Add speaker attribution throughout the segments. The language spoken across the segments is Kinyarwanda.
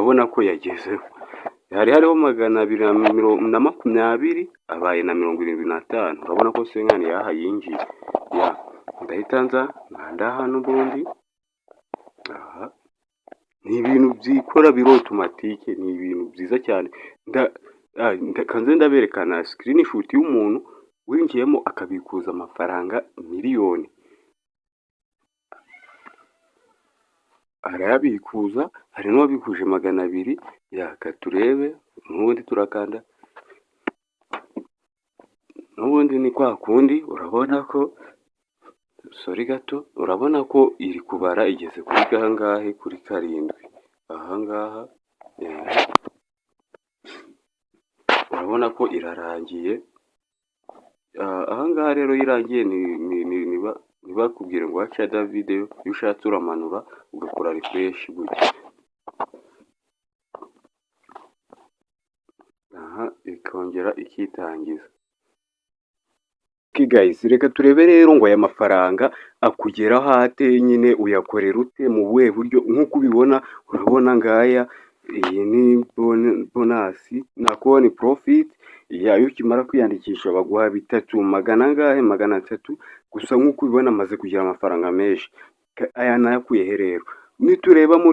Speaker 1: urabona ko yagezeho. Hari hariho 220 abaye na 75. Urabona ko senkani yaha yinjiye. Ndahita nza nkanda hano ubundi. Aha ni ibintu byikora biro automatique, ni ibintu byiza cyane. Kanze ndaberekana screenshot y'umuntu winjiyemo akabikuza amafaranga miliyoni. Arayabikuza, hari n'uwabikuje 200. Turebe n'ubundi turakanda. N'ubundi ni kwa kundi, urabona ko gato, urabona ko iri kubara igeze kuri gangahe, kuri 7. Ahangaha urabona ko irarangiye. Ahangaha rero irangiye ntibakubwire ngo waca da video. Iyo ushatse uramanura ugakora refresh gutya. Ikongera ikitangiza. Guys, reka turebe rero ngo aya mafaranga akugeraho ate, nyine uyakorera ute, mu buhe buryo. Nk'uko ubibona, urabona ngaya, iyi ni bonasi, nako ni profit. Iyo ukimara kwiyandikisha baguha 300 gusa. Nk'uko ubibona amaze kugira amafaranga menshi. Aya nayakuye rero. Nitureba mu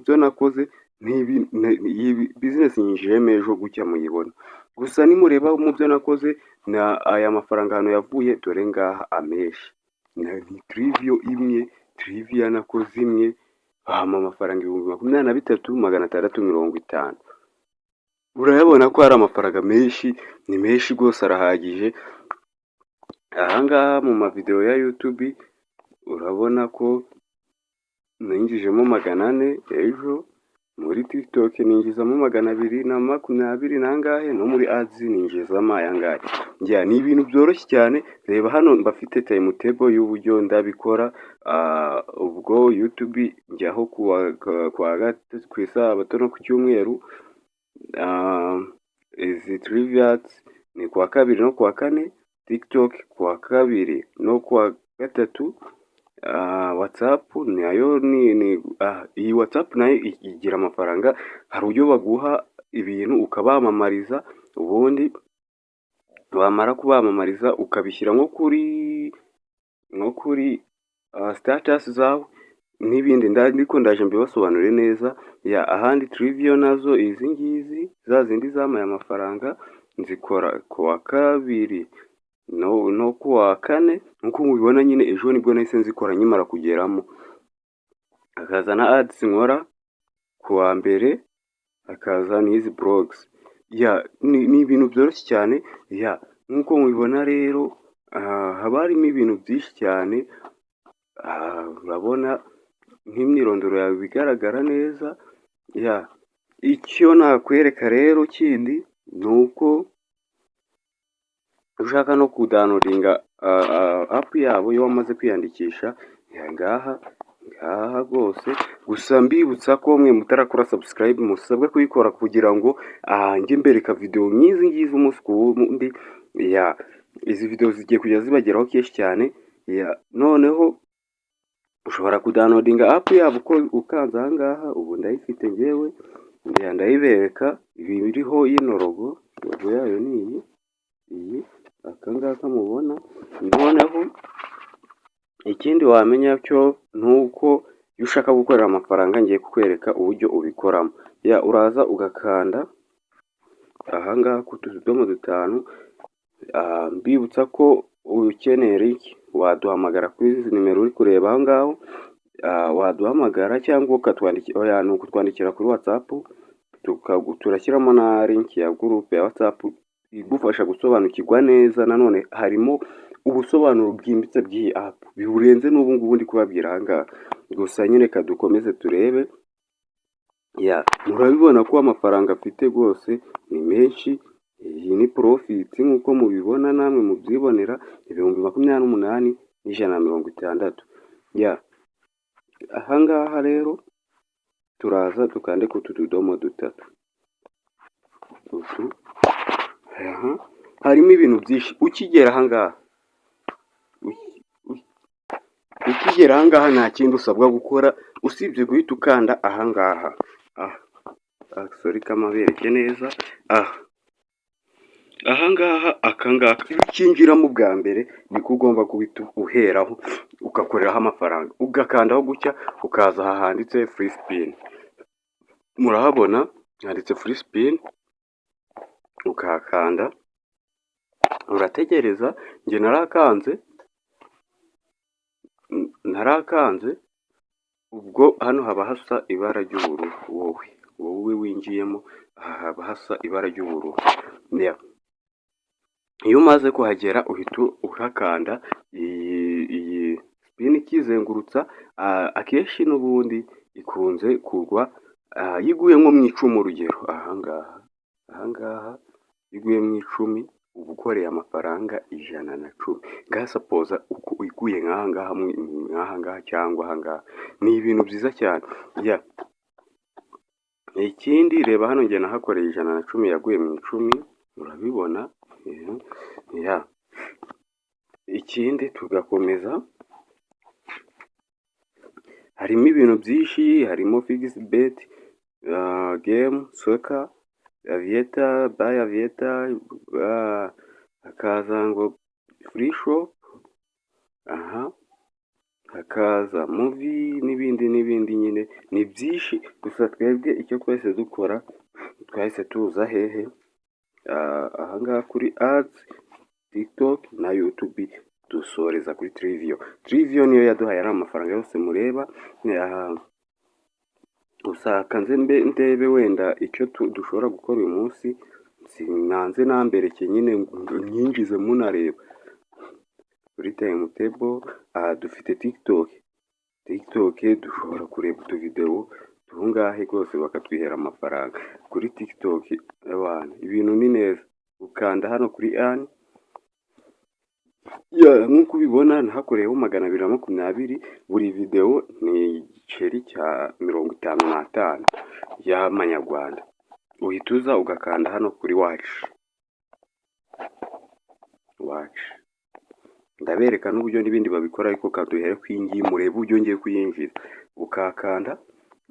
Speaker 1: byo nakoze, iyi business nyinjiyemo ejo gutya muyibona. Gusa nimureba mu byo nakoze, na aya mafaranga hano yavuye, dore ngaha ameshi. Ni trivia nakoze imwe, amafaranga 23,650. Urayabona ko hari amafaranga menshi, ni menshi rwose, arahagije. Ahangaha mu mavideo ya YouTube urabona ko ninjijemo 400 ejo. Muri TikTok ninjizamo 220 nangahe, no muri ads ninjizamo ayangahe. Ni ibintu byoroshye cyane. Reba hano mbafite timetable y'uburyo ndabikora. Ubwo YouTube njyaho kwa gatatu ku isabato no ku cyumweru. Izi trivias ni kwa 2 no kwa 4. TikTok kwa 2 no kwa 3. WhatsApp nayo iyi WhatsApp nayo igira amafaranga. Hari uburyo baguha ibintu ukabamamariza, ubundi wamara kubamamariza ukabishyira nko kuri status zawe n'ibindi. Ndiko ndaje mbibasobanurire neza. Ahandi trivia nazo izi ngizi za zindi zamaye amafaranga nzikora kwa 2 no kuwa 4. Nkuko mubibona nyine ejo nibwo nahise nzikora nyimara kugeramo. Akaza na ads nkora kuwa 2, akaza n'izi blogs. Ni ibintu byoroshye cyane. Nkuko mubibona rero, haba harimo ibintu byinshi cyane. Urabona nk'imyirondoro yawe bigaragara neza. Icyo nakwereka rero kindi nuko ushaka no kudownloadinga app yabo iyo wamaze kwiyandikisha, ngaha rwose. Gusa mbibutsa ko mwe mutarakora subscribe musabwe kuyikora kugira ngo njye mbereka video nyizi ngizi umunsi ku wundi. Izi video zigiye kujya zibageraho kenshi cyane. Noneho ushobora kudownloadinga app yabo uko ukanza ahangaha. Ubu ndayifite ngewe, ndayibereka. Ibi biriho ino logo yayo ni iyi akangaka mubona. Noneho ikindi wamenya cyo nuko iyo ushaka gukorera amafaranga, ngiye kukwereka uburyo ubikoramo. Uraza ugakanda ahangaha ku tudomo 5. Mbibutsa ko ukenera iki, waduhamagara kuri izi nimero uri kureba ahangaho. Waduhamagara cyangwa ukatwandikira, nuko twandikira kuri WhatsApp. Turashyiramo na link ya group ya WhatsApp igufasha gusobanukirwa neza. Nanone harimo ubusobanuro bwimbitse bw'iyi app biburenze n'ubu ngubu ndi kubabwira ahangaha. Gusa nyine dukomeze turebe. Murabibona ko amafaranga afite rwose ni menshi. Iyi ni profit nkuko mubibona namwe mubyibonera. 28,160. Ahangaha rero turaza dukande ku tudomo 3. Harimo ibintu byinshi. Ukigera ahangaha nta kindi usabwa gukora usibye guhita ukanda ahangaha. agasori k'amabereke neza. Ahangaha akangaka iyo ukinjiramo bwa mbere niko ugomba guhita uheraho ugakoreraho amafaranga, ugakandaho gutya ukaza aha handitse free spin, murahabona handitse free spin, ukahakanda urategereza. Njye narakanze ubwo hano haba hasa ibara ry'ubururu, wowe winjiyemo haba hasa ibara ry'ubururu. Iyo umaze kuhagera uhita uhakanda, iyi spin ikizengurutsa akenshi n'ubundi ikunze kugwa yiguye nko mu icumi. Urugero ahangaha iguye mu icumi uba ukoreye amafaranga 110. Ngaha sapoza iguye nk'ahangaha cyangwa ahangaha, ni ibintu byiza cyane. Ikindi reba hano njye nahakoreye 110 yaguye mu icumi, urabibona. Ikindi tugakomeza, harimo ibintu byinshi, harimo fixed bet, game, soccer, aviator, buy aviator, hakaza ngo free shop, hakaza movie n'ibindi nyine ni byinshi. Gusa twebwe icyo twese dukora twahise tuza hehe, ahangaha kuri ads, TikTok na YouTube dusoreza kuri Trivio niyo yaduhaye ari amafaranga yose mureba. Usaka nze ndebe wenda icyo dushobora gukora uyu munsi, sinanze nambereke nyine nyinjize munareba kuri time table. Dufite TikTok dushobora kureba utuvideo tungahe rwose bakatwihera amafaranga kuri TikTok. Abantu ibintu ni neza, ukanda hano kuri earn. Nk'uko ubibona nahakoreyeho 220, buri video ni igiceri cya 55 y'amanyarwanda. Uhita uza ugakanda hano kuri watch, ndabereka n'uburyo n'ibindi babikora, ariko kaduhere kwingiye murebe uburyo ngiye kuyinjiza. Ukakanda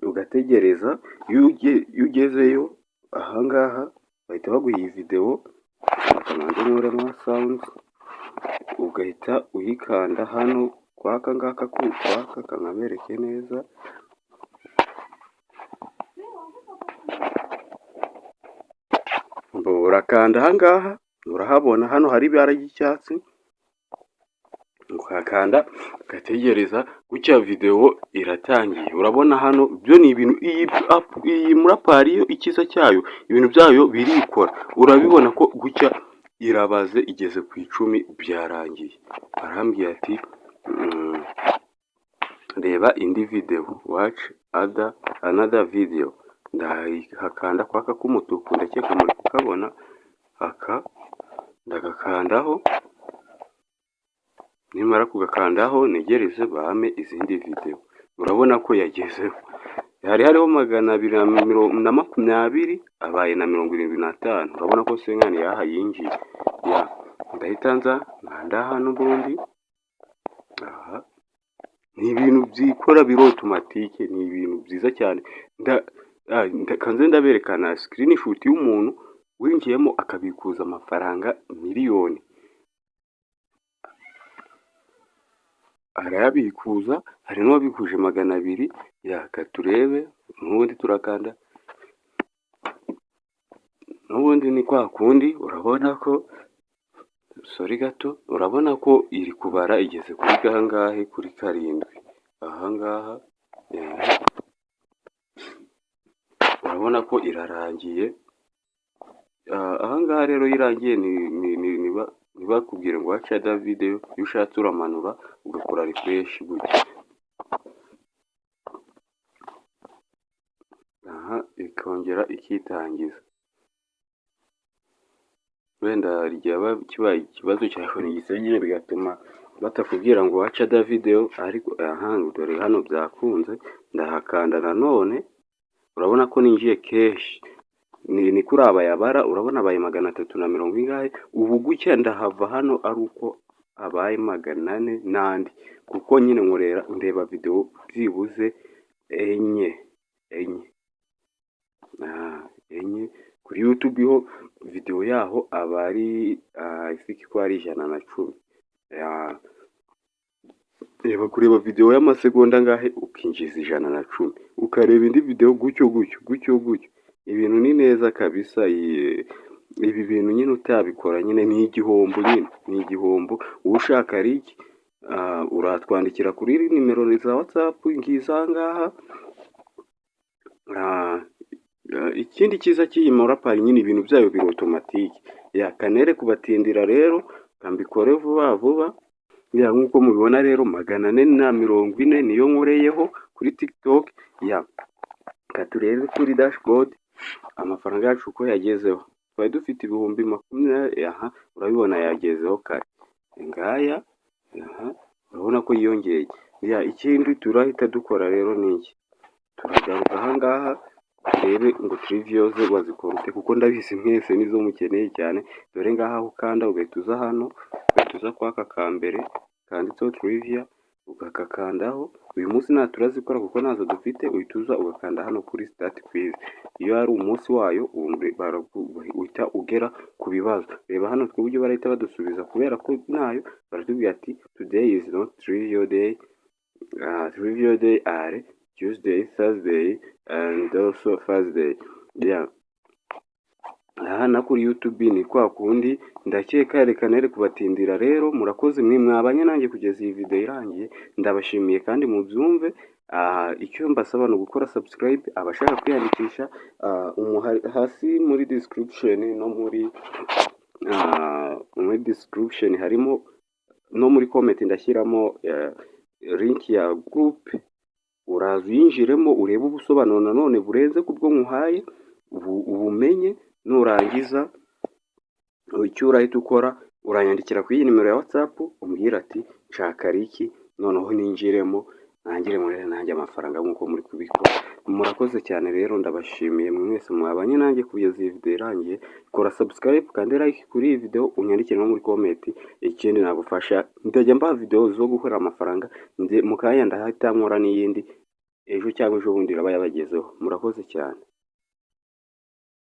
Speaker 1: ugategereza, iyo ugezeyo ahangaha bahita baguha iyi video, ukamanza nkuramo sound, ugahita uyikanda hano kwaka ngaka kwaka kanabereke neza. Urakanda ahangaha, urahabona hano hari ibara ry'icyatsi, ukakanda ugategereza gutya video iratangiye. Urabona hano byo ni ibintu, iyi murapari yo ikiza cyayo ibintu byayo birikora. Urabibona ko gutya irabaze igeze ku 10 byarangiye. Arambwiye ati reba indi video, watch another video. Ndahakanda kwaka k'umutuku, ndakeka muri kukabona, ndagakandaho. Nimara kugakandaho negereze bame izindi video. Urabona ko yagezeho, hariho 220 abaye na 75. Urabona ko senkani yaha yinjiye. Ndahita nza nkanda hano ubundi. Ni ibintu byikora biro automatique, ni ibintu byiza cyane. Kanze ndaberekana screenshot y'umuntu winjiyemo akabikuza amafaranga miliyoni. Arayabikuza, hari n'uwabikuje 200. Turebe n'ubundi turakanda, n'ubundi ni kwa kundi. Urabona ko gato, urabona ko iri kubara igeze kuri gangahe, kuri 7 ahangaha. Urabona ko irarangiye ahangaha. Rero irangiye ntibakubwire ngo watch other video. Iyo ushatse uramanura ugakora refresh gutya, ikongera ikitangiza. Wenda ryaba kibaye ikibazo cya konegisiyo bigatuma batakubwira ngo watch other video, ariko dore hano byakunze. Ndahakanda nanone, urabona ko ninjiye cash, ni kuri abayabara. Urabona abaye 320 ingahe. Ubu gutya ndahava hano ari uko abaye 400 nandi, kuko nyine ndeba video byibuze enye. enye. Kuri YouTube ho video yaho aba ari ifite ko ari 110. Reba kureba video y'amasegonda ngahe ukinjiza 110, ukareba indi video gutyo. Ibintu ni neza kabisa. Ibi bintu nyine utabikora nyine ni igihombo. Ushaka link uratwandikira kuri nimero za WhatsApp ngiza ngaha. Ikindi cyiza cy'iyi Murapari nyine ibintu byayo biri automatique. Kanere kubatindira rero kambikore vuba. Nk'uko mubibona rero 440 niyo nkoreyeho kuri TikTok. Katurebe kuri dashboard amafaranga yacu uko yagezeho. Twari dufite ibihumbi 20. Urabibona yagezeho kare ngaya. Urabona ko yiyongeye. Ikindi turahita dukora rero niki, turagaruka ahangaha turebe ngo trivial ze wazikora kuko ndabizi mwese nizo mukeneye cyane. Dore ngaha ukanda ugahituza hano, ugahituza kwaka kambere kanditseho trivia, ugakakandaho. Uyu munsi nta turazikora kuko nazo dufite. Uhituza ugakanda hano kuri start quiz. Iyo ari umunsi wayo uhita ugera ku bibazo. Reba hano tw'uburyo barahita badusubiza kubera ko nayo baratubwira ati today is not trivial day. Trivial day are Tuesday, Thursday and also Thursday. Na kuri YouTube ni kwa kundi ndakeka reka kubatindira rero. Murakoze mwe mwabanye nanjye kugeza iyi video irangiye. Ndabashimiye kandi mubyumve. Icyo mbasaba no gukora subscribe. Abashaka kwiyandikisha hasi muri description no muri description harimo no muri comment ndashyiramo link ya group. Uraza uyinjiremo urebe ubusobanuro nanone burenze kubwo nkuhaye ubumenye. Nurangiza icyo urahita ukora uranyandikira kuri iyi nimero ya WhatsApp umbwira ati nshaka liki, noneho ninjiremo nanjye amafaranga nk'uko muri kubikora. Murakoze cyane rero, ndabashimiye mwese mwabanye nanjye kugeza iyi video irangiye. Kora subscribe kandi like kuri iyi video, unyandikire no muri comment ikindi nagufasha. Ndajya mba video zo gukora amafaranga mu kanya ndahita nkora n'iyindi ejo cyangwa ejo bundi iraba yabagezeho. Murakoze cyane.